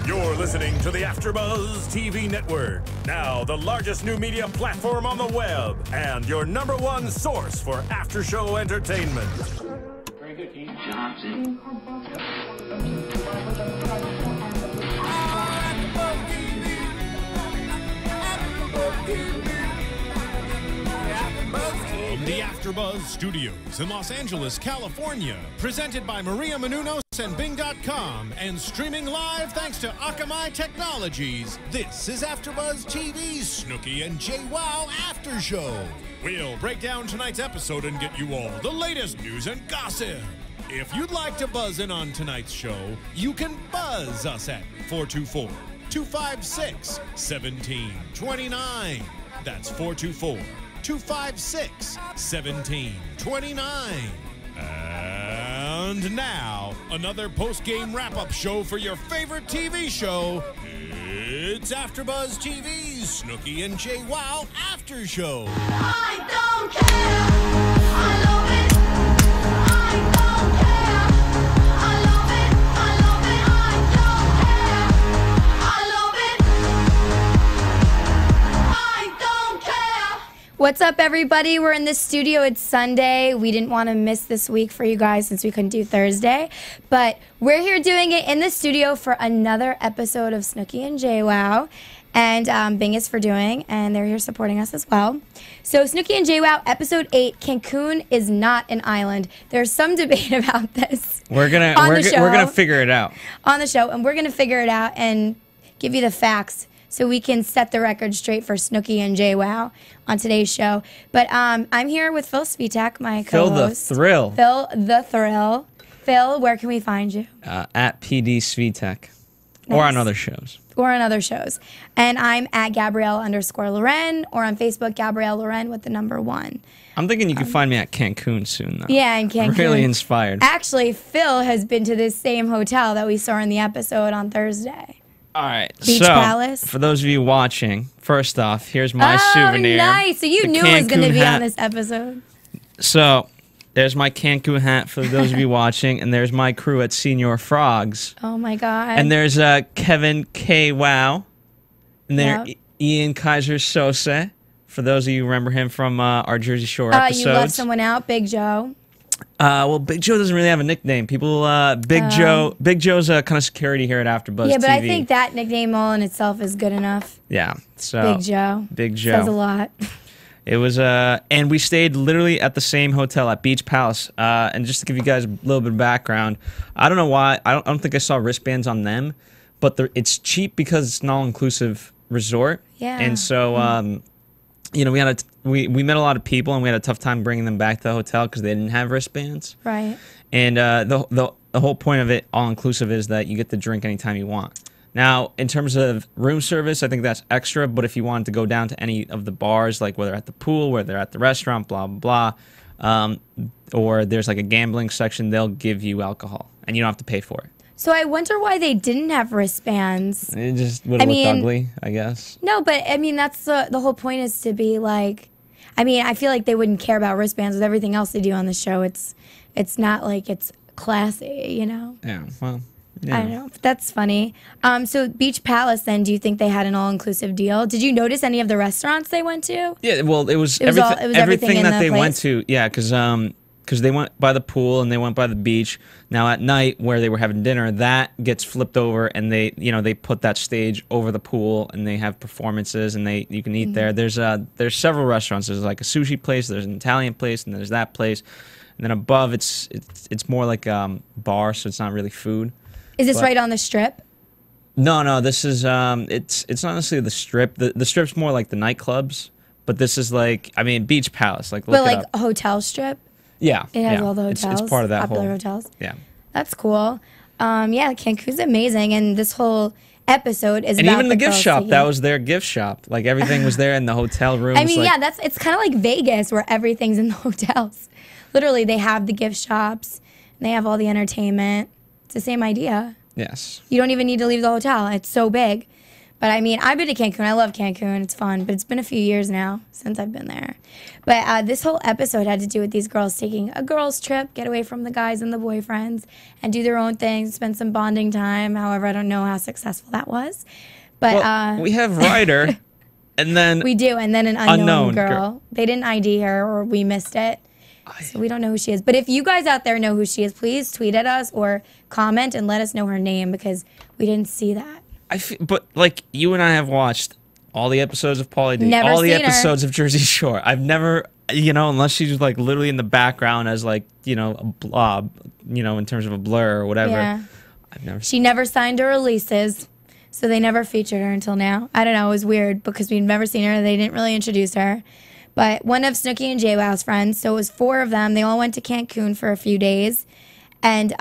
You're listening to the AFTERBUZZ TV network, now the largest new media platform on the web, and your #1 source for after-show entertainment. Very good, Dean Johnson. From the AFTERBUZZ Studios in Los Angeles, California, presented by Maria Menounos and Bing.com, and streaming live thanks to Akamai Technologies, this is AFTERBUZZ TV's Snooki and JWoww After Show. We'll break down tonight's episode and get you all the latest news and gossip. If you'd like to buzz in on tonight's show, you can buzz us at 424-256-1729. That's 424-256-1729. And now, another post-game wrap-up show for your favorite TV show. It's AFTERBUZZ TV's Snooki and JWoww After Show. I don't care. I love it. I don't care. I love it. I love it. I don't care. I love it. I don't care. What's up, everybody? We're in the studio. It's Sunday. We didn't want to miss this week for you guys since we couldn't do Thursday. But we're here doing it in the studio for another episode of Snooki and JWoww. And Bing is for doing, and they're here supporting us as well. So Snooki and JWoww, episode 8, Cancun is not an island. There's some debate about this. We're gonna figure it out on the show, and we're gonna figure it out and give you the facts so we can set the record straight for Snooki and JWoww on today's show. But I'm here with Phil Svitek, my co-host. Phil the Thrill. Phil the Thrill. Phil, where can we find you? At PD Svitek. Nice. Or on other shows. Or on other shows. And I'm at Gabrielle_Loren, or on Facebook, Gabrielle Loren with the number 1. I'm thinking you can find me at Cancun soon, though. Yeah, in Cancun. I'm really inspired. Actually, Phil has been to this same hotel that we saw in the episode on Thursday. All right. Beach Palace. For those of you watching, first off, here's my souvenir. Nice. So you knew it was going to be on this episode. So there's my Cancun hat for those of you watching, and there's my crew at Senior Frogs. Oh, my God. And there's Kevin K. Wow. And then Ian Kaiser Sose. For those of you who remember him from our Jersey Shore episodes. You left someone out, Big Joe. Well, Big Joe doesn't really have a nickname. People, Big Joe's kind of security here at AFTERBUZZ TV. Yeah, but I think that nickname all in itself is good enough. Yeah, so Big Joe. Big Joe Says a lot. It was, and we stayed literally at the same hotel at Beach Palace. And just to give you guys a little bit of background, I don't know why. I don't think I saw wristbands on them, but it's cheap because it's an all-inclusive resort. Yeah. And so, you know, we met a lot of people, and we had a tough time bringing them back to the hotel because they didn't have wristbands. Right. And the whole point of it, all-inclusive, is that you get to drink anytime you want. Now, in terms of room service, I think that's extra, but if you wanted to go down to any of the bars, like whether at the pool, whether at the restaurant, blah, blah, blah, or there's like a gambling section, they'll give you alcohol, and you don't have to pay for it. So I wonder why they didn't have wristbands. It just would have looked ugly, I guess. No, but I mean, that's the whole point, is to be like, I mean, I feel like they wouldn't care about wristbands with everything else they do on the show. It's not like it's classy, you know? Yeah, well, yeah. I don't know. That's funny. So Beach Palace, then, do you think they had an all-inclusive deal? Did you notice any of the restaurants they went to? Yeah, well, it was everything that they place? went to. Yeah, because they went by the pool and they went by the beach. Now at night, where they were having dinner, that gets flipped over, and they put that stage over the pool, and they have performances, and you can eat there. There's several restaurants. There's like a sushi place, there's an Italian place, and there's that place, and then above it's more like bar, so it's not really food. Is this right on the Strip? No, this is it's not necessarily the Strip. The Strip's more like the nightclubs, but this is like, I mean, Beach Palace, like, look but like it up. a hotel strip. Yeah, it has all the hotels. It's part of that popular hotels. Yeah, that's cool. Yeah, Cancun's amazing, and this whole episode is and about even the gift shop. That was their gift shop. Like, everything was there in the hotel rooms. I mean, like, yeah, it's kind of like Vegas, where everything's in the hotels. Literally, they have the gift shops, and they have all the entertainment. It's the same idea. Yes. You don't even need to leave the hotel. It's so big. But I mean, I've been to Cancun. I love Cancun. It's fun. But it's been a few years now since I've been there. But this whole episode had to do with these girls taking a girls' trip, get away from the guys and the boyfriends, and do their own thing, spend some bonding time. However, I don't know how successful that was. But Well, we have Ryder, and then we do. And then an unknown girl. girl. They didn't ID her or we missed it. So we don't know who she is. But if you guys out there know who she is, please tweet at us or comment and let us know her name because we didn't see that. But like you and I have watched all the episodes of Pauly D, Never all the seen her. episodes of Jersey Shore. I've never, unless she's like literally in the background as like, a blob, in terms of a blur or whatever. Yeah. I've never. She never signed her releases, so they never featured her until now. I don't know. It was weird because we've never seen her. They didn't really introduce her. But one of Snooki and JWoww's friends, so it was 4 of them. They all went to Cancun for a few days. And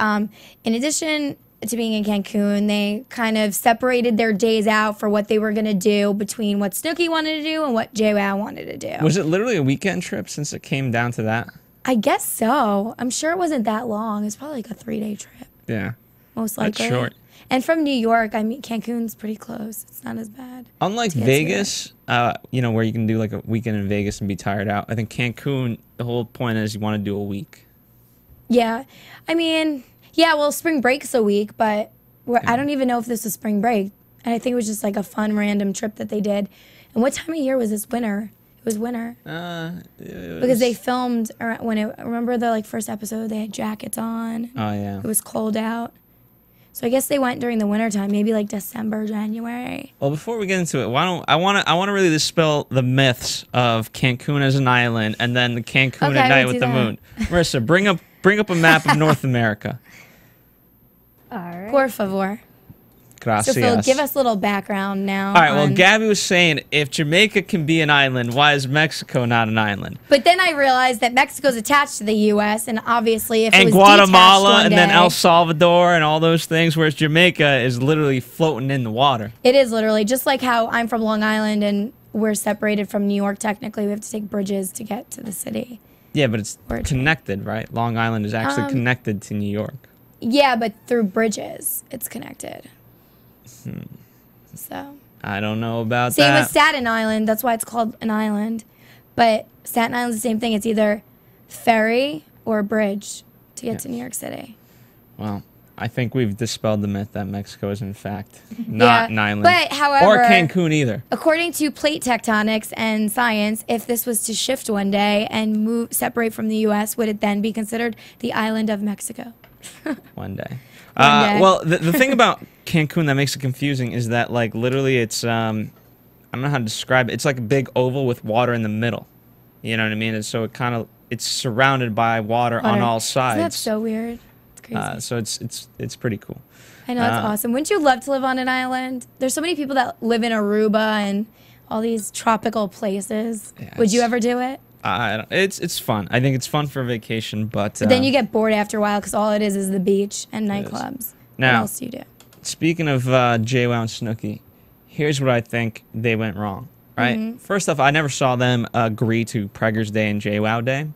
in addition to being in Cancun, they kind of separated their days out for what they were going to do between what Snooki wanted to do and what JWoww wanted to do. Was it literally a weekend trip since it came down to that? I guess so. I'm sure it wasn't that long. It's probably like a 3-day trip, Yeah. most likely. That's short. And from New York, I mean, Cancun's pretty close. It's not as bad. Unlike to get to Vegas, where you can do like a weekend in Vegas and be tired out, I think Cancun, the whole point is you want to do a week. Yeah. I mean, yeah, well, spring break's a week, but I don't even know if this was spring break. And I think it was just like a fun random trip that they did. And what time of year was this? Winter. It was winter. Because they filmed remember the first episode, they had jackets on. Oh, yeah. It was cold out. So I guess they went during the winter time, maybe like December, January. Well, before we get into it, I want to really dispel the myths of Cancun as an island and then the Cancun Okay, at night let's with do the that. moon. Marissa, bring up a map of North America. All right. Por favor. Gracias. So Phil, give us a little background now. All right. Well, on- Gabby was saying if Jamaica can be an island, why is Mexico not an island? But then I realized that Mexico's attached to the U.S. and obviously if it And was Guatemala detached one and then day- El Salvador and all those things, whereas Jamaica is literally floating in the water. It is literally just like how I'm from Long Island and we're separated from New York. Technically, we have to take bridges to get to the city. Yeah, but it's Or a connected, right? Long Island is actually connected to New York. Yeah, but through bridges, it's connected. So I don't know about same that. with Staten Island. That's why it's called an island. But Staten Island's the same thing. It's either ferry or bridge to get to New York City. Well, I think we've dispelled the myth that Mexico is in fact not an island. But however, or Cancun either. according to plate tectonics and science, if this was to shift one day and separate from the U.S., would it then be considered the island of Mexico? One day. One day. Well, the thing about Cancun that makes it confusing is that literally it's I don't know how to describe it. It's like a big oval with water in the middle. You know what I mean? And so it's surrounded by water on all sides. Isn't that so weird? It's crazy. So it's pretty cool. I know, it's awesome. Wouldn't you love to live on an island? There's so many people that live in Aruba and all these tropical places. Yeah, Would you ever do it? It's fun. I think it's fun for a vacation, but Then you get bored after a while because all it is the beach and It is. nightclubs. Now- What else do you do? Speaking of JWoww and Snooki, here's what I think they went wrong. Right. Mm-hmm. First off, I never saw them agree to Preggers Day and JWoww Day,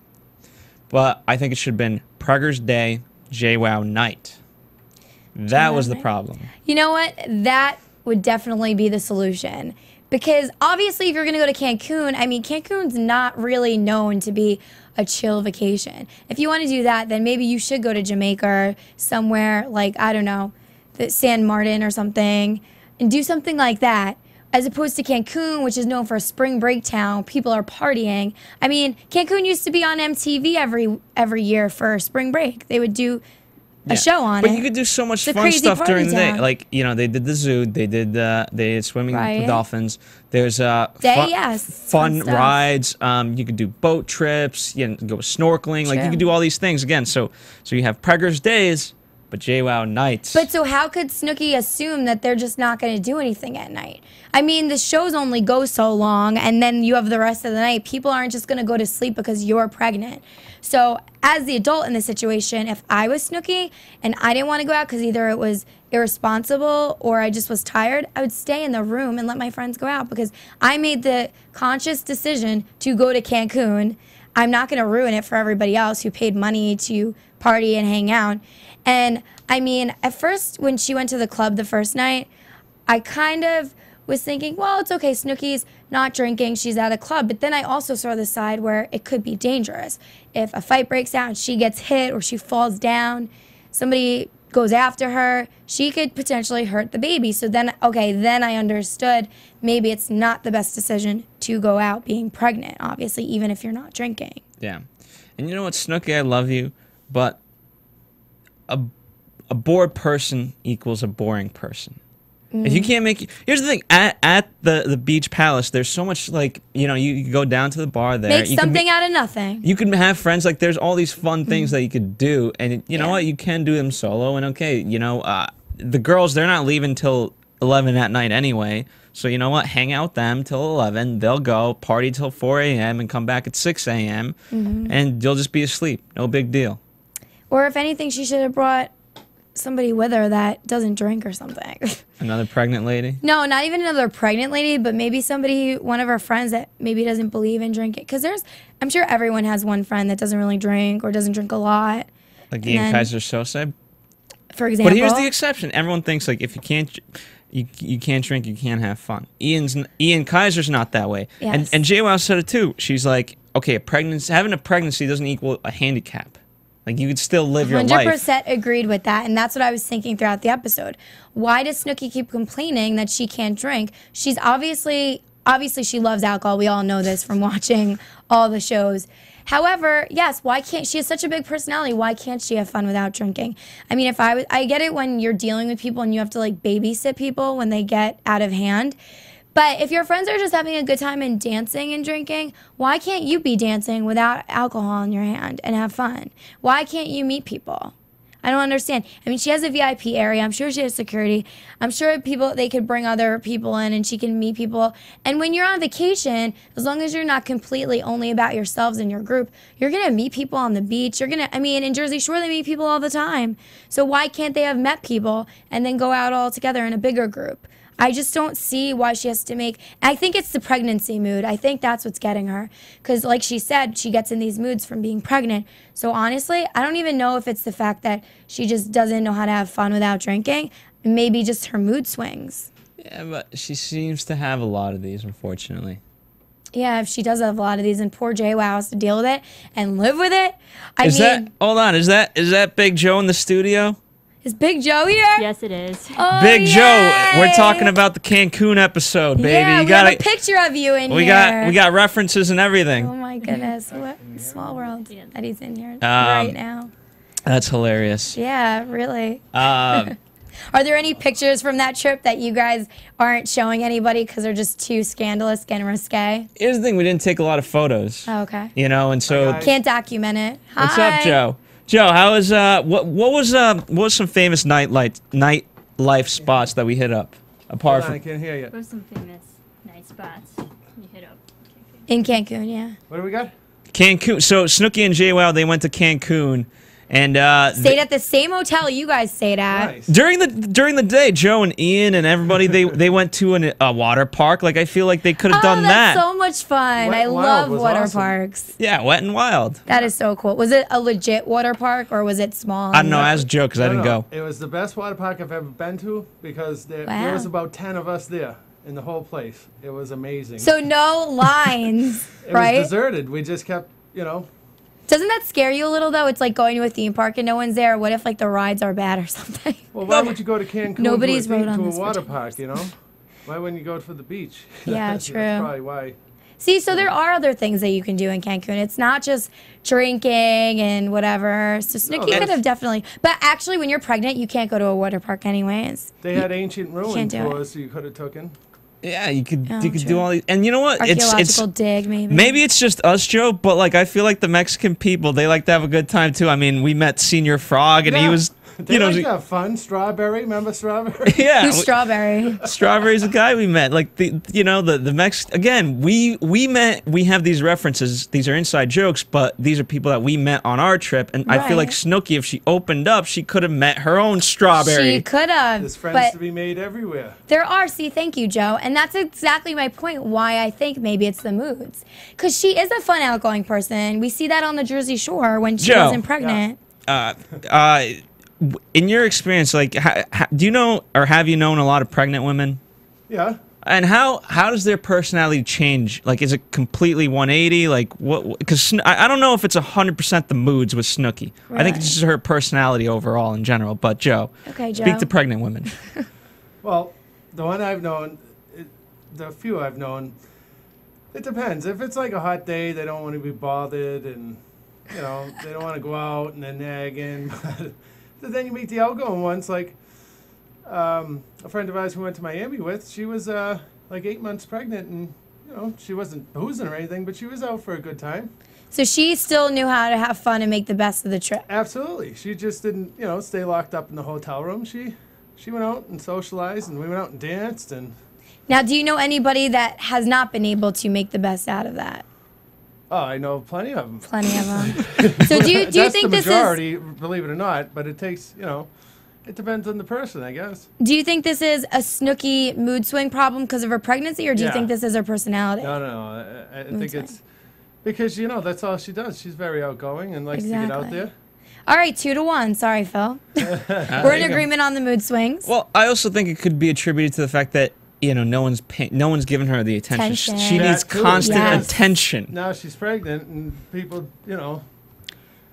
but I think it should have been Preggers Day, JWoww Night. That was the night. problem. You know what? That would definitely be the solution. Because obviously, if you're going to go to Cancun, I mean, Cancun's not really known to be a chill vacation. If you want to do that, then maybe you should go to Jamaica or somewhere like, I don't know, San Martin or something, and do something like that. As opposed to Cancun, which is known for a spring break town, people are partying. I mean, Cancun used to be on MTV every year for spring break. They would do a show on but it. you could do so much It's a fun crazy stuff party during the day. town. Like, they did the zoo, they did swimming Right. with dolphins. There's yes, fun fun stuff. rides. You could do boat trips. You can go snorkeling. Like, you True. could do all these things again. So you have Preggers Days, but JWoww Nights. But so how could Snooki assume that they're just not going to do anything at night? I mean, the shows only go so long, and then you have the rest of the night. People aren't just going to go to sleep because you're pregnant. So as the adult in this situation, if I was Snooki and I didn't want to go out because either it was irresponsible or I just was tired, I would stay in the room and let my friends go out because I made the conscious decision to go to Cancun. I'm not going to ruin it for everybody else who paid money to party and hang out. And I mean, at first, when she went to the club the first night, I kind of was thinking, well, it's okay. Snooki's not drinking. She's at a club. But then I also saw the side where it could be dangerous. If a fight breaks out and she gets hit or she falls down, somebody goes after her, she could potentially hurt the baby. So then, okay, then I understood maybe it's not the best decision to go out being pregnant, obviously, even if you're not drinking. Yeah. And you know what, Snooki, I love you, but a bored person equals a boring person. If you can't make... Here's the thing. At the beach palace, there's so much, like, you know, you can go down to the bar there. Make something out of nothing. You can have friends. Like, there's all these fun things that you could do. And you know what? You can do them solo. And, okay, you know, the girls, they're not leaving till 11 at night anyway. So, you know what? Hang out with them till 11. They'll go party till 4 a.m. and come back at 6 a.m. And you'll just be asleep. No big deal. Or if anything, she should have brought somebody with her that doesn't drink or something. Another pregnant lady? No, not even another pregnant lady, but maybe somebody, one of her friends that maybe doesn't believe in drinking. Because I'm sure everyone has one friend that doesn't really drink or doesn't drink a lot. Like Ian Kaiser Sose? For example. But here's the exception. Everyone thinks, like, if you can't... You can't drink, you can't have fun. Ian Kaiser's not that way. Yes. And JWoww said it too. She's like, okay, having a pregnancy doesn't equal a handicap. Like, you could still live your life. 100% agreed with that, and that's what I was thinking throughout the episode. Why does Snooki keep complaining that she can't drink? She's obviously she loves alcohol. We all know this from watching all the shows. However, yes, why can't she has such a big personality? Why can't she have fun without drinking? I mean, I get it when you're dealing with people and you have to like babysit people when they get out of hand. But if your friends are just having a good time and dancing and drinking, why can't you be dancing without alcohol in your hand and have fun? Why can't you meet people? I don't understand. I mean, she has a VIP area. I'm sure she has security. I'm sure they could bring other people in and she can meet people. And when you're on vacation, as long as you're not completely only about yourselves and your group, you're going to meet people on the beach. In Jersey Shore, they meet people all the time. So why can't they have met people and then go out all together in a bigger group? I just don't see why she has to make... I think it's the pregnancy mood. I think that's what's getting her. Because like she said, she gets in these moods from being pregnant. So honestly, I don't even know if it's the fact that she just doesn't know how to have fun without drinking. Maybe just her mood swings. Yeah, but she seems to have a lot of these, unfortunately. Yeah, if she does have a lot of these, and poor JWoww has to deal with it and live with it. Hold on, is that Big Joe in the studio? Is Big Joe here? Yes, it is. Oh, Big yay! Joe, we're talking about the Cancun episode, baby. Yeah, you we have a picture of you in we here. We got references and everything. Oh my goodness, what small world that he's in here right now. That's hilarious. Yeah, really. Are there any pictures from that trip that you guys aren't showing anybody because they're just too scandalous and risque? Here's the thing: we didn't take a lot of photos. Oh, okay. You know, and so Can't document it. what's Hi. up, Joe? Joe, how was what was some famous nightlife spots that we hit up? Apart from I can't hear you. What are some famous night spots you hit up? In Cancun, yeah. What do we got? Cancun. So Snooki and JWoww, they went to Cancun, and Stayed at the same hotel you guys stayed at. Nice. during the day, Joe and Ian and everybody they went to a water park. Like, I feel like they could have done that's that. so much fun. Wet I n Wild love was water awesome. parks. Yeah, Wet and Wild. That is so cool. Was it a legit water park or was it small? I don't know. Ask Joe because I No, didn't no. go. It was the best water park I've ever been to because there Wow. was about 10 of us there in the whole place. It was amazing. So no lines, it right? was deserted. We just kept, Doesn't that scare you a little though? It's like going to a theme park and no one's there. What if like the rides are bad or something? well, why would you go to Cancun Nobody's to rode on a this water particular park, Why wouldn't you go for the beach? Yeah, That's true. probably why. See, so there are other things that you can do in Cancun. It's not just drinking and whatever. So Snooki that's- could have definitely. But actually, when you're pregnant, you can't go to a water park anyways. They had ancient ruin can't do it. tours you could have taken. Yeah, you could Oh, you could true. do all these. And you know what? Archaeological dig, maybe. Maybe it's just us, Joe, but like I feel like the Mexican people, they like to have a good time too. I mean, we met Senior Frog and he Yeah. was They like to have fun. Strawberry, remember Strawberry? yeah. Who's Strawberry? Strawberry's a guy we met. Like the Mex again, we have these references, these are inside jokes, but these are people that we met on our trip, and I feel like Right. Snooki, if she opened up, she could have met her own Strawberry. She could have. There's friends But to be made everywhere. there are. See, thank you, Joe. And that's exactly my point. Why I think maybe it's the moods, because she is a fun, outgoing person. We see that on the Jersey Shore when she Joe. wasn't pregnant. In your experience, like, do you know or have you known a lot of pregnant women? Yeah. And how does their personality change? Like, is it completely 180? Like, what? Because I don't know if it's 100% the moods with Snooki. I think it's just her personality overall in general. But Joe, Okay, Joe. speak to pregnant women. Well, the one I've known, the few I've known, it depends. If it's like a hot day, they don't want to be bothered, and they don't want to go out and they're nagging. But then you meet the outgoing ones, like. A friend of ours who went to Miami with, she was like 8 months pregnant, and she wasn't boozing or anything, but she was out for a good time. So she still knew how to have fun and make the best of the trip. Absolutely, she just didn't stay locked up in the hotel room. She went out and socialized, and we went out and danced. And Now, do you know anybody that has not been able to make the best out of that? oh, I know plenty of them. Plenty of them. So do you That's think the this majority, believe it or not, but it takes it depends on the person, I guess. do you think this is a Snooki mood swing problem because of her pregnancy, or do you Yeah. think this is her personality? No. I think swing. it's because that's all she does. She's very outgoing and likes to get out Exactly. there. All right, 2-1. Sorry, Phil. We're in agreement on the mood swings. Well, I also think it could be attributed to the fact that no one's giving her the attention. Attention. She needs That too. constant Yes. attention. Now she's pregnant, and people,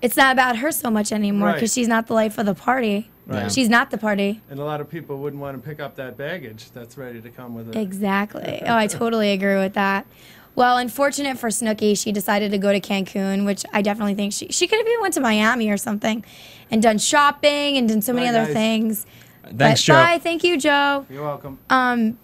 It's not about her so much anymore because Right. she's not the life of the party. Right. She's not the party. and a lot of people wouldn't want to pick up that baggage that's ready to come with it. Exactly. Oh, I totally agree with that. Well, unfortunate for Snooki, she decided to go to Cancun, which I definitely think she could have even went to Miami or something and done shopping and done so many Bye, other guys. things. Thanks, But Joe. bye. Thank you, Joe. You're welcome.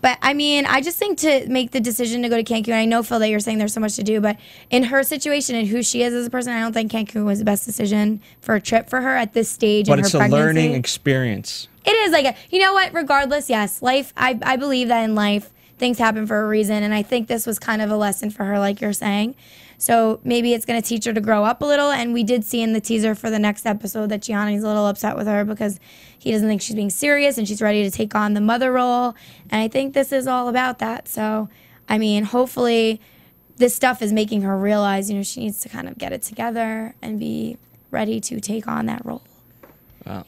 But I mean, I just think to make the decision to go to Cancun, I know, Phil, that you're saying there's so much to do, but in her situation and who she is as a person, I don't think Cancun was the best decision for a trip for her at this stage But in her it's a pregnancy. learning experience. It is like you know what? Regardless, yes, life. I believe that in life things happen for a reason, and I think this was kind of a lesson for her, like you're saying. So maybe it's going to teach her to grow up a little. And we did see in the teaser for the next episode that Gianni's a little upset with her because he doesn't think she's being serious and she's ready to take on the mother role. And I think this is all about that. So, I mean, hopefully this stuff is making her realize, she needs to kind of get it together and be ready to take on that role. Wow.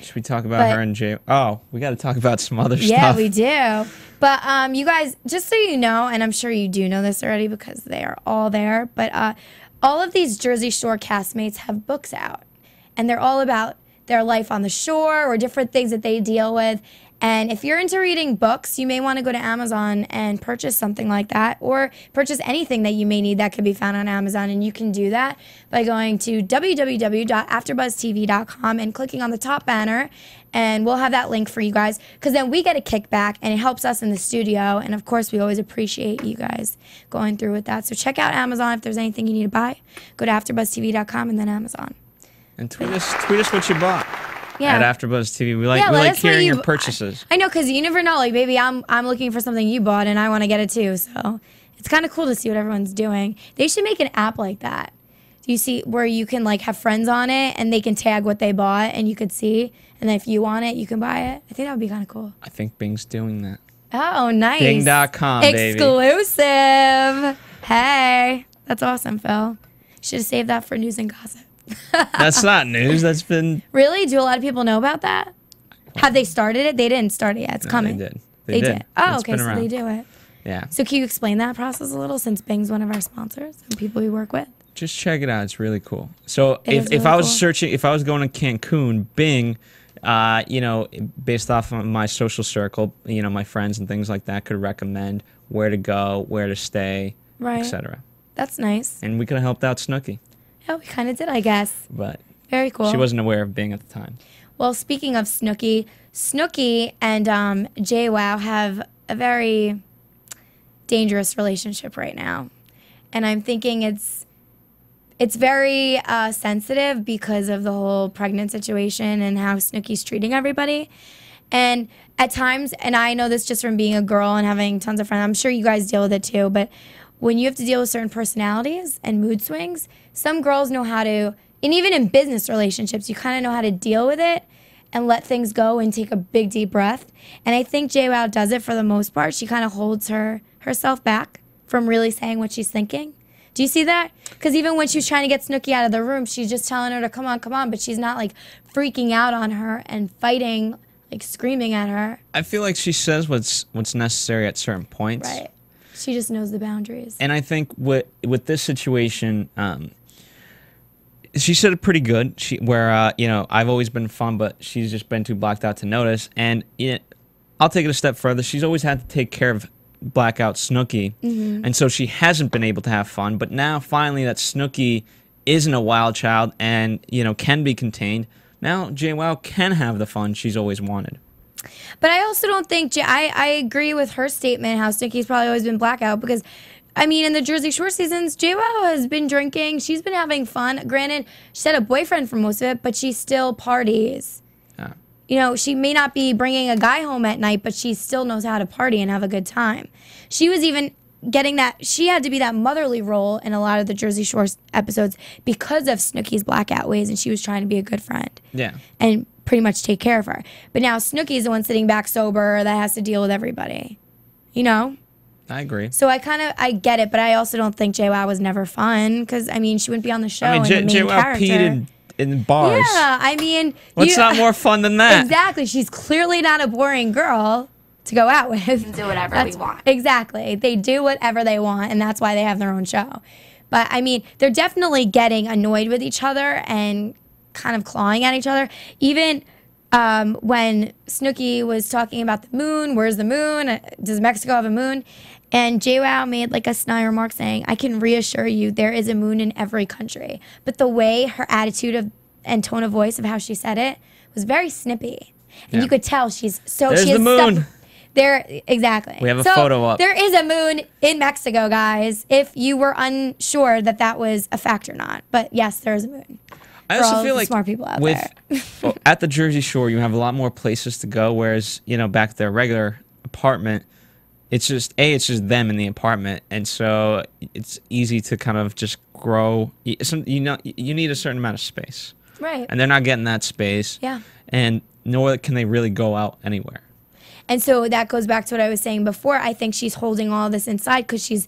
Should we talk about But- her and Jay? Oh, we got to talk about some other Yeah, stuff. we do. But you guys, just so you know, and I'm sure you do know this already because they are all there, but all of these Jersey Shore castmates have books out. And they're all about their life on the shore or different things that they deal with. And if you're into reading books, you may want to go to Amazon and purchase something like that, or purchase anything that you may need that could be found on Amazon. And you can do that by going to www.afterbuzztv.com and clicking on the top banner. And we'll have that link for you guys, because then we get a kickback and it helps us in the studio. And of course, we always appreciate you guys going through with that. So check out Amazon if there's anything you need to buy. Go to afterbuzztv.com and then Amazon. And tweet us what you bought. Yeah. At AfterBuzz TV, we like Yeah, we let like us know hearing your you- purchases. I know, because you never know. Like, maybe I'm looking for something you bought and I want to get it too. So it's kind of cool to see what everyone's doing. They should make an app like that. Do you see where you can like have friends on it and they can tag what they bought and you could see, and then if you want it, you can buy it. I think that would be kind of cool. I think Bing's doing that. Oh, nice. Bing.com, baby. Exclusive. Hey, that's awesome, Phil. Should have saved that for news and gossip. That's not news. That's been. Really? Do a lot of people know about that? Have they started it? They didn't start it yet. It's coming. They did. They did. Oh, It's okay. been So around. they do it. Yeah. So can you explain that process a little, since Bing's one of our sponsors and people we work with? Just check it out. It's really cool. So It is if really I was cool. searching, if I was going to Cancun, Bing, based off of my social circle, my friends and things like that, could recommend where to go, where to stay, Right. etc. That's nice. And we could have helped out Snooki, Yeah, we kind of did, I guess. but Very cool. she wasn't aware of Bing at the time. Well, speaking of Snooki and JWoww have a very dangerous relationship right now. And I'm thinking it's very sensitive because of the whole pregnant situation and how Snooki's treating everybody. And at times, and I know this just from being a girl and having tons of friends, I'm sure you guys deal with it too, but when you have to deal with certain personalities and mood swings, some girls know how to, and even in business relationships, you kind of know how to deal with it and let things go and take a big, deep breath. And I think JWoww does it for the most part. She kind of holds herself back from really saying what she's thinking. Do you see that? Because even when she was trying to get Snooki out of the room, she's just telling her to come on, but she's not like freaking out on her and fighting like screaming at her. I feel like she says what's necessary at certain points. Right. She just knows the boundaries. And I think with this situation, she said it pretty good. You know, I've always been fun, but she's just been too blacked out to notice. And I'll take it a step further. She's always had to take care of blackout Snooki, and so she hasn't been able to have fun. But now, finally, that Snooki isn't a wild child and, you know, can be contained. Now, JWoww can have the fun she's always wanted. But I also don't think I agree with her statement how Snooki's probably always been blackout, because I mean, in the Jersey Shore seasons, JWoww has been drinking. She's been having fun. Granted, she had a boyfriend for most of it, but she still parties. You know, she may not be bringing a guy home at night, but she still knows how to party and have a good time. She was even getting that, she had to be that motherly role in a lot of the Jersey Shore episodes because of Snooki's blackout ways, and she was trying to be a good friend. Yeah. And pretty much take care of her. But now Snooki's the one sitting back sober that has to deal with everybody. You know? I agree. So I get it, but I also don't think JWoww was never fun, because, I mean, she wouldn't be on the show. I mean, and the main JWoww character. peed in bars. Yeah, I mean, What's not more fun than that? Exactly. She's clearly not a boring girl to go out with. Do whatever we want. Exactly. They do whatever they want, and that's why they have their own show. But I mean, they're definitely getting annoyed with each other and kind of clawing at each other. Even when Snooki was talking about the moon, where's the moon? Does Mexico have a moon? And JWoww made like a snide remark saying, I can reassure you there is a moon in every country. But the way her attitude and tone of voice of how she said it was very snippy. And you could tell she's so... There's the moon. There, exactly. We have a photo up. There is a moon in Mexico, guys, if you were unsure that that was a fact or not. But yes, there is a moon. I For also all feel the like smart people out well, at the Jersey Shore, you have a lot more places to go, whereas, you know, back at their regular apartment, it's just them in the apartment, and so it's easy to kind of just grow. You know, you need a certain amount of space, right? And they're not getting that space. Yeah. And nor can they really go out anywhere. And so that goes back to what I was saying before. I think she's holding all this inside because she's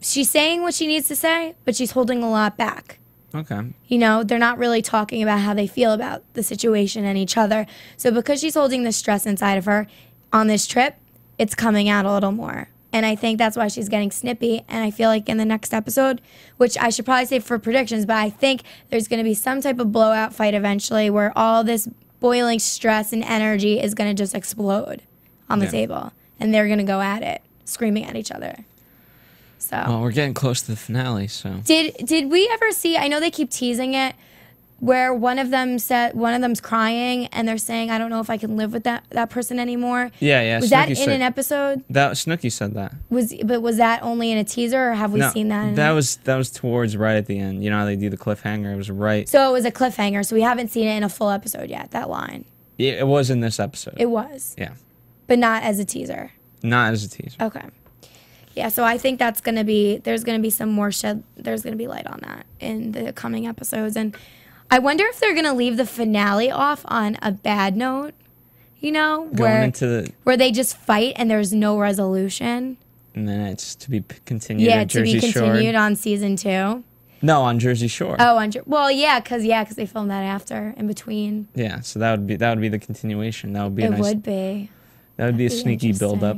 saying what she needs to say, but she's holding a lot back. Okay. You know, they're not really talking about how they feel about the situation and each other. So because she's holding this stress inside of her on this trip, it's coming out a little more. And I think that's why she's getting snippy. And I feel like in the next episode, which I should probably say for predictions, but I think there's going to be some type of blowout fight eventually where all this boiling stress and energy is going to just explode on the table. And they're going to go at it, screaming at each other. So. Well, we're getting close to the finale, so. Did we ever see, I know they keep teasing it, where one of them's crying and they're saying, I don't know if I can live with that person anymore. Yeah. Was that in an episode? Snooki said that. But was that only in a teaser, or have we seen that? That was towards right at the end. You know how they do the cliffhanger? It was right. So it was a cliffhanger, so we haven't seen it in a full episode yet, that line. It was in this episode. It was. Yeah. But not as a teaser. Not as a teaser. Okay. Yeah, so I think there's going to be some more there's going to be light on that in the coming episodes. And I wonder if they're going to leave the finale off on a bad note, you know, where they just fight and there's no resolution. And then it's to be continued. Yeah, at Jersey to be continued Shore. on season 2. No, on Jersey Shore. Oh, because they filmed that after, in between. Yeah, so that would be the continuation. That would be. That would be a sneaky build up.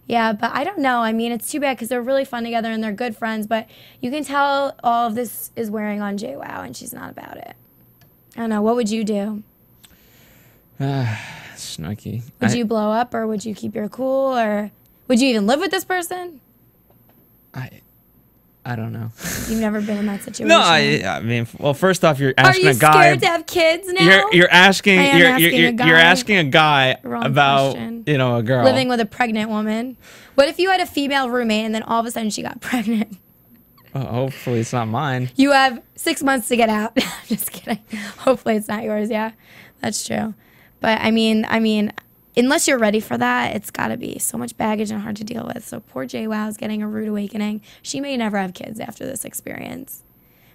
Yeah, but I don't know. I mean, it's too bad because they're really fun together and they're good friends. But you can tell all of this is wearing on JWoww, and she's not about it. I don't know. What would you do? Snooki. Would you blow up, or would you keep your cool, or would you even live with this person? I don't know. You've never been in that situation. No, I mean, well, first off, you're asking a guy. Are you scared to have kids now? You're asking. You're asking a guy Wrong about question. a girl living with a pregnant woman. What if you had a female roommate and then all of a sudden she got pregnant? Well, hopefully it's not mine. You have 6 months to get out. Just kidding. Hopefully it's not yours. Yeah, that's true. But I mean, unless you're ready for that, it's got to be so much baggage and hard to deal with. So poor JWoww is getting a rude awakening. She may never have kids after this experience,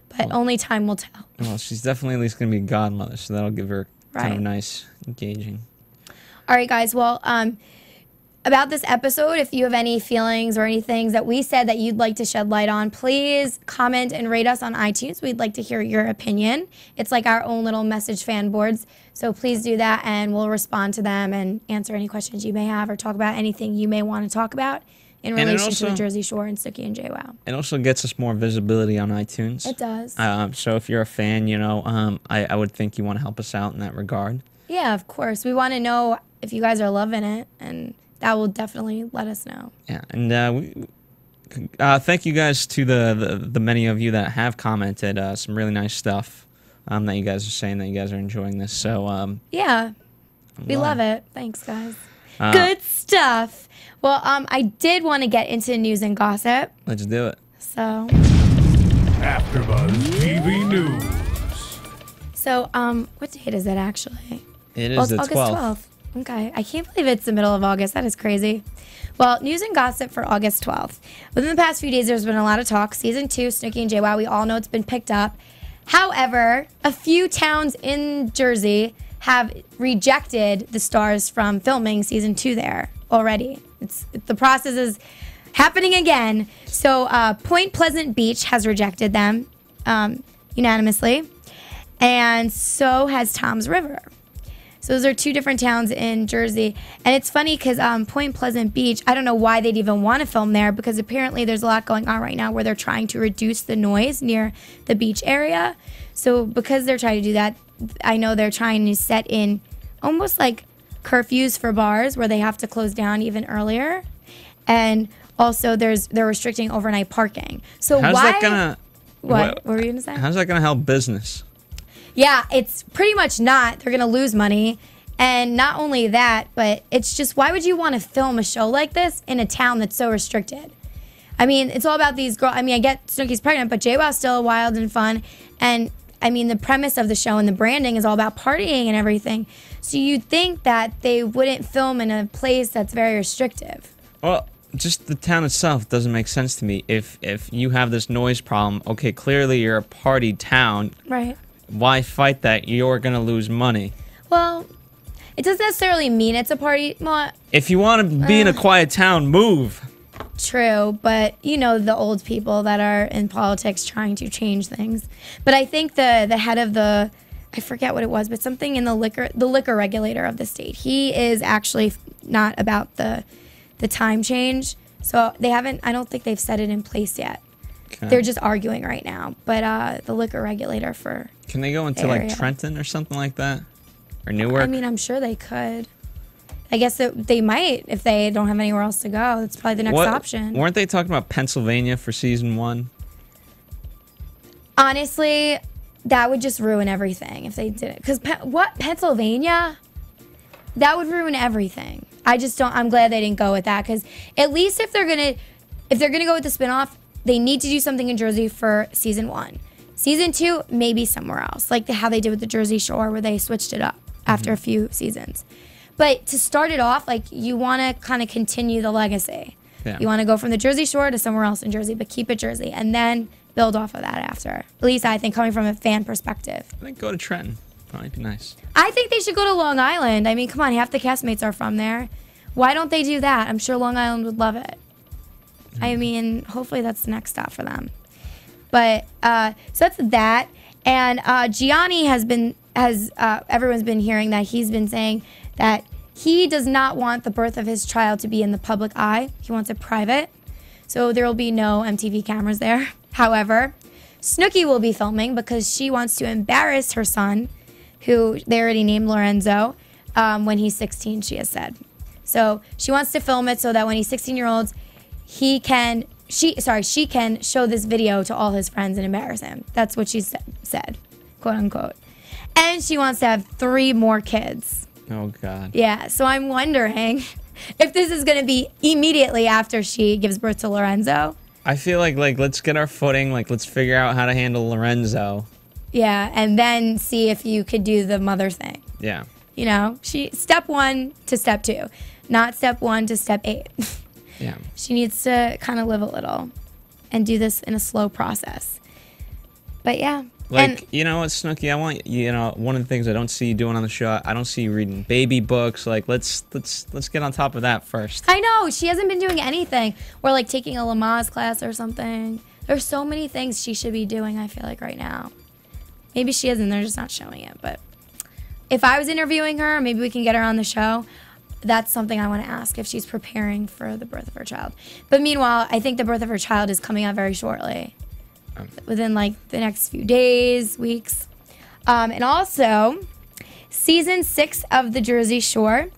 but only time will tell. Well, she's definitely at least going to be a godmother, so that'll give her kind of Right. nice engaging. All right, guys. Well, about this episode, if you have any feelings or any things that we said that you'd like to shed light on, please comment and rate us on iTunes. We'd like to hear your opinion. It's like our own little message fan boards. So please do that, and we'll respond to them and answer any questions you may have or talk about anything you may want to talk about in relation to the Jersey Shore and Snooki and JWoww. It also gets us more visibility on iTunes. It does. So if you're a fan, you know, I would think you want to help us out in that regard. Yeah, of course. We want to know if you guys are loving it, and that will definitely let us know. Yeah, and thank you guys to the many of you that have commented. Some really nice stuff that you guys are saying that you guys are enjoying this. So yeah, we love it. Thanks, guys. Good stuff. Well, I did want to get into news and gossip. Let's do it. So AfterBuzz TV News. So what date is it actually? It is Well, it's the August 12th. Okay. I can't believe it's the middle of August. That is crazy. Well, news and gossip for August 12th. Within the past few days, there's been a lot of talk. Season 2, Snooki and JWoww, we all know it's been picked up. However, a few towns in Jersey have rejected the stars from filming Season 2 there already. The process is happening again. So Point Pleasant Beach has rejected them unanimously. And so has Tom's River. So those are two different towns in Jersey. And it's funny because Point Pleasant Beach, I don't know why they'd even want to film there, because apparently there's a lot going on right now where they're trying to reduce the noise near the beach area. So because they're trying to do that, I know they're trying to set in almost like curfews for bars where they have to close down even earlier. And also they're restricting overnight parking. So How's why? that gonna? What were you going to say? How's that gonna help business? Yeah, it's pretty much not. They're going to lose money. And not only that, but it's just, why would you want to film a show like this in a town that's so restricted? I mean, it's all about these girls. I mean, I get Snooki's pregnant, but JWoww's still wild and fun. And I mean, the premise of the show and the branding is all about partying and everything. So you'd think that they wouldn't film in a place that's very restrictive. Well, just the town itself doesn't make sense to me. If you have this noise problem, okay, clearly you're a party town. Right. Why fight that? You're gonna lose money. Well, it doesn't necessarily mean it's a party. Well, If you want to be in a quiet town, move. true, but you know the old people that are in politics trying to change things. But I think the head of the, I forget what it was, but something in the liquor regulator of the state, he is actually not about the time change. So they haven't, I don't think they've set it in place yet. Okay. They're just arguing right now. But the liquor regulator for Can they go into like Trenton or something like that? Or Newark? I mean, I'm sure they could. I guess they might if they don't have anywhere else to go. That's probably the next option. Weren't they talking about Pennsylvania for season 1? Honestly, that would just ruin everything if they did it. Because Pennsylvania? That would ruin everything. I just don't. I'm glad they didn't go with that, because at least if they're gonna go with the spinoff, they need to do something in Jersey for season 1. Season 2, maybe somewhere else, like how they did with the Jersey Shore, where they switched it up after a few seasons. But to start it off, like, you want to kind of continue the legacy. Yeah. You want to go from the Jersey Shore to somewhere else in Jersey, but keep it Jersey, and then build off of that after. At least I think, coming from a fan perspective. I think go to Trenton. Probably be nice. I think they should go to Long Island. I mean, come on, half the castmates are from there. Why don't they do that? I'm sure Long Island would love it. I mean, hopefully that's the next stop for them. But so that's that. And Gianni everyone's been hearing that he's been saying that he does not want the birth of his child to be in the public eye. He wants it private. So there will be no MTV cameras there. However, Snooki will be filming because she wants to embarrass her son, who they already named Lorenzo, when he's 16, she has said. So she wants to film it so that when he's 16-year-old, she can show this video to all his friends and embarrass him. That's what she said, quote unquote. And she wants to have 3 more kids. Oh, God. Yeah, so I'm wondering if this is going to be immediately after she gives birth to Lorenzo. I feel like let's get our footing. Like, let's figure out how to handle Lorenzo. Yeah, and then see if you could do the mother thing. Yeah. You know, step 1 to step 2, not step 1 to step 8. Yeah. She needs to kind of live a little and do this in a slow process. But yeah, Like, you know what, Snooki, I want you know, one of the things I don't see you doing on the show, I don't see you reading baby books. Like, let's get on top of that first. I know, she hasn't been doing anything. Or like taking a Lamaze class or something. There's so many things she should be doing, I feel like, right now. Maybe she isn't, they're just not showing it. But if I was interviewing her, maybe we can get her on the show. That's something I want to ask, if she's preparing for the birth of her child. But meanwhile, I think the birth of her child is coming out very shortly. Within like the next few days, weeks. And also, season 6 of The Jersey Shore.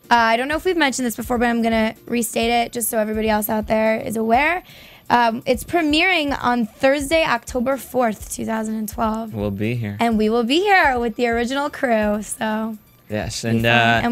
I don't know if we've mentioned this before, but I'm going to restate it just so everybody else out there is aware. It's premiering on Thursday, October 4th, 2012. We'll be here. And we will be here with the original crew, so... Yes, and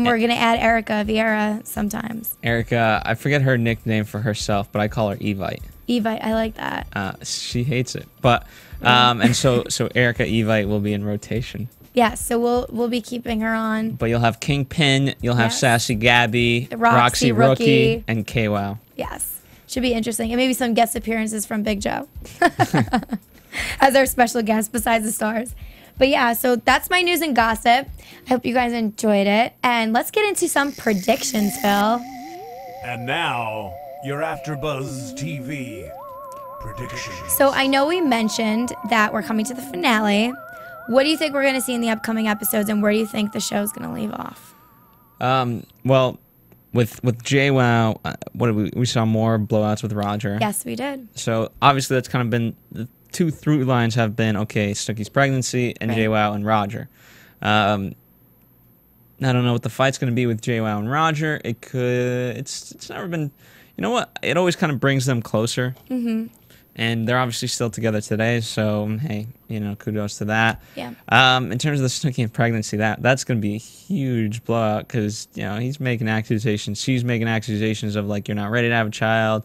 we're going to add Erica Vieira sometimes. Erica, I forget her nickname for herself, but I call her Evite. Evite, I like that. She hates it, but and so Erica Evite will be in rotation. Yeah, so we'll be keeping her on. But you'll have Kingpin, you'll have Sassy Gabby, Roxy Rookie, and JWoww. Yes, should be interesting, and maybe some guest appearances from Big Joe as our special guest besides the stars. But yeah, so that's my news and gossip. I hope you guys enjoyed it, and let's get into some predictions, Phil. And now, your AfterBuzz TV predictions. So I know we mentioned that we're coming to the finale. What do you think we're going to see in the upcoming episodes, and where do you think the show's going to leave off? Well, with JWoww, what did we saw more blowouts with Roger. Yes, we did. So obviously that's kind of been the two through lines have been Snooki's pregnancy and JWoww and Roger. I don't know what the fight's going to be with JWoww and Roger. It's never been. You know what? It always kind of brings them closer. Mm-hmm. And they're obviously still together today, so hey, kudos to that. Yeah. In terms of the Snooki and pregnancy, that's going to be a huge blowout because he's making accusations, she's making accusations of like you're not ready to have a child.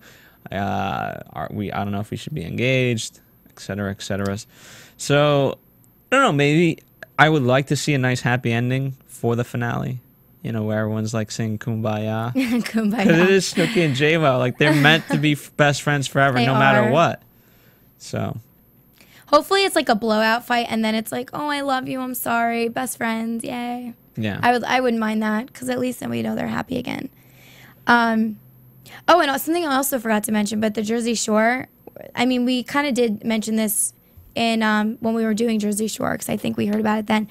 I don't know if we should be engaged, etc., etc. So I don't know. Maybe I would like to see a nice happy ending for the finale. Where everyone's like singing Kumbaya. Kumbaya. Because it is Snooki and JWoww. Like, they're meant to be best friends forever, no matter what. So. Hopefully it's like a blowout fight, and then it's like, oh, I love you, I'm sorry, best friends, yay. Yeah. I wouldn't mind that, because at least then we know they're happy again. Oh, and something I also forgot to mention, but the Jersey Shore, I mean, we kind of did mention this in when we were doing Jersey Shore, because I think we heard about it then.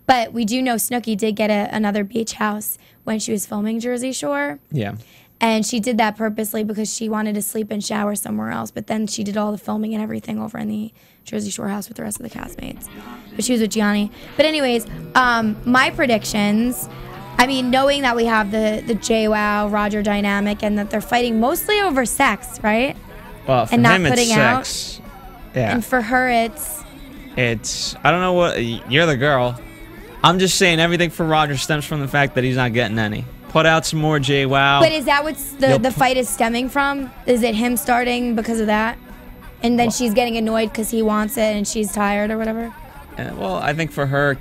But we do know Snooki did get another beach house when she was filming Jersey Shore. Yeah. And she did that purposely because she wanted to sleep and shower somewhere else. But then she did all the filming and everything over in the Jersey Shore house with the rest of the castmates. But she was with Gianni. But anyways, my predictions, I mean, knowing that we have the JWoww, Roger dynamic and that they're fighting mostly over sex, right? Well, for and not him putting it's sex. Yeah. And for her it's, I don't know what, you're the girl. I'm just saying everything for Roger stems from the fact that he's not getting any. Put out some more JWoww. But is that what the fight is stemming from? Is it him starting because of that? And then she's getting annoyed because he wants it and she's tired or whatever? Well, I think for her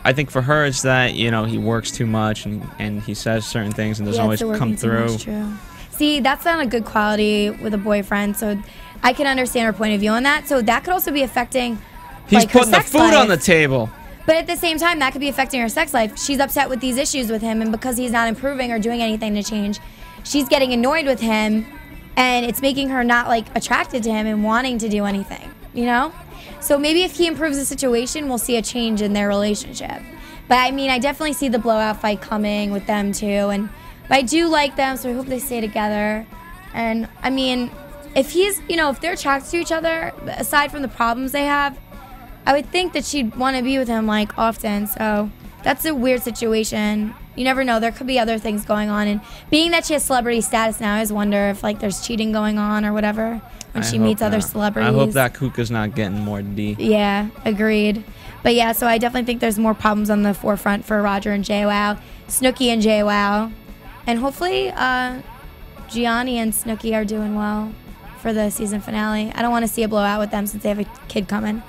it's that, he works too much and he says certain things and doesn't always come through. True. See, that's not a good quality with a boyfriend, so I can understand her point of view on that. So that could also be affecting He's like, her putting the sex food life. on the table. But at the same time, that could be affecting her sex life. She's upset with these issues with him, and because he's not improving or doing anything to change, she's getting annoyed with him, and it's making her not, like, attracted to him and wanting to do anything, So maybe if he improves the situation, we'll see a change in their relationship. But, I mean, I definitely see the blowout fight coming with them, too, but I do like them, so I hope they stay together. And, I mean, if he's, if they're attracted to each other, aside from the problems they have, I would think that she'd want to be with him, like, often. So that's a weird situation. You never know. There could be other things going on. And being that she has celebrity status now, I always wonder if, like, there's cheating going on or whatever when she meets other celebrities. I hope that Kuka's not getting more D. Yeah, agreed. But, yeah, so I definitely think there's more problems on the forefront for Roger and JWoww, Snooki and JWoww. And hopefully Gianni and Snooki are doing well for the season finale. I don't want to see a blowout with them since they have a kid coming.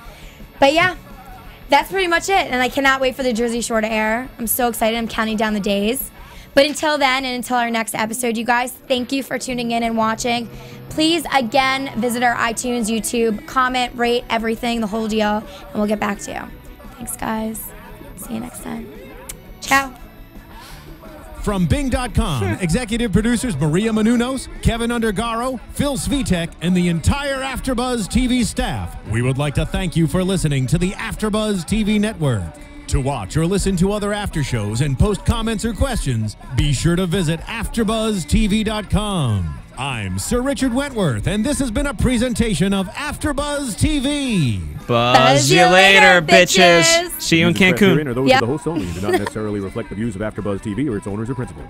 But yeah, that's pretty much it. And I cannot wait for the Jersey Shore to air. I'm so excited. I'm counting down the days. But until then and until our next episode, you guys, thank you for tuning in and watching. Please, again, visit our iTunes, YouTube, comment, rate, everything, the whole deal, and we'll get back to you. Thanks, guys. See you next time. Ciao. From Bing.com, executive producers Maria Menounos, Kevin Undergaro, Phil Svitek, and the entire AfterBuzz TV staff, we would like to thank you for listening to the AfterBuzz TV network. To watch or listen to other after shows and post comments or questions, be sure to visit AfterBuzzTV.com. I'm Sir Richard Wentworth, and this has been a presentation of AfterBuzz TV. Buzz you later, bitches. See you in Views expressed Cancun. herein are those Yep. of the host only and do not necessarily reflect the views of AfterBuzz TV or its owners or principals.